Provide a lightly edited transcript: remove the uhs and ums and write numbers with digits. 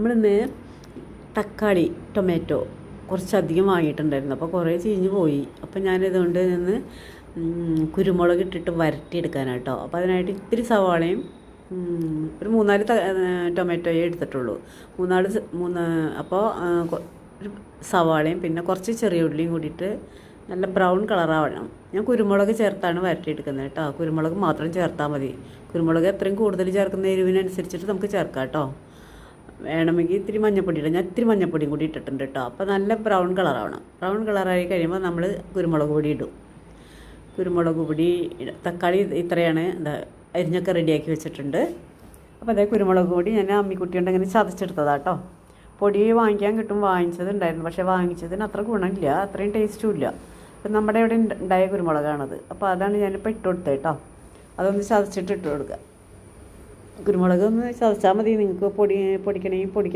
നമ്മളിന്ന് തക്കാളി ടൊമാറ്റോ കുറച്ചധികം വാങ്ങിയിട്ടുണ്ടായിരുന്നു. അപ്പോൾ കുറേ ചീഞ്ഞ് പോയി. അപ്പോൾ ഞാനിതുകൊണ്ട് നിന്ന് കുരുമുളക് ഇട്ടിട്ട് വരട്ടിയെടുക്കാനാട്ടോ. അപ്പോൾ അതിനായിട്ട് ഇത്തിരി സവാളയും ഒരു 3-4 ടൊമാറ്റോയെ എടുത്തിട്ടുള്ളൂ. അപ്പോൾ ഒരു സവാളയും പിന്നെ കുറച്ച് ചെറിയ ഉള്ളിയും കൂടിയിട്ട് നല്ല ബ്രൗൺ കളറാവണം. ഞാൻ കുരുമുളക് ചേർത്താണ് വരട്ടിയെടുക്കുന്നത് കേട്ടോ. കുരുമുളക് മാത്രം ചേർത്താൽ മതി. കുരുമുളക് എത്രയും കൂടുതൽ ചേർക്കുന്ന എരിവിനനുസരിച്ചിട്ട് നമുക്ക് ചേർക്കാം കേട്ടോ. വേണമെങ്കിൽ ഇത്തിരി മഞ്ഞൾപ്പൊടി ഇടാം. ഞാൻ ഇത്തിരി മഞ്ഞൾപ്പൊടിയും കൂടി ഇട്ടിട്ടുണ്ട് കേട്ടോ. അപ്പോൾ നല്ല ബ്രൗൺ കളറാവണം. ബ്രൗൺ കളറായി കഴിയുമ്പോൾ നമ്മൾ കുരുമുളക് പൊടി ഇടും. കുരുമുളക് പൊടി തക്കാളി ഇത്രയാണ് അരിഞ്ഞൊക്കെ റെഡിയാക്കി വെച്ചിട്ടുണ്ട്. അപ്പോൾ അതേ കുരുമുളക് പൊടി ഞാൻ അമ്മിക്കുട്ടി കൊണ്ട് ഇങ്ങനെ ചതച്ചെടുത്തതാട്ടോ. പൊടി വാങ്ങിക്കാൻ കിട്ടും. വാങ്ങിച്ചതുണ്ടായിരുന്നു, പക്ഷേ വാങ്ങിച്ചതിന് അത്ര ഗുണമില്ല, അത്രയും ടേസ്റ്റും ഇല്ല. അപ്പം നമ്മുടെ ഇവിടെ ഉണ്ടായ കുരുമുളകാണത്. അപ്പോൾ അതാണ് ഞാനിപ്പോൾ ഇട്ട് കൊടുത്തത് കേട്ടോ. അതൊന്ന് ചതച്ചിട്ട് ഇട്ട് കൊടുക്കുക. കുരുമുളക് ഒന്ന് ചതച്ചാൽ മതി. നിങ്ങൾക്ക് പൊടിക്കണമെങ്കിൽ പൊടിക്കാൻ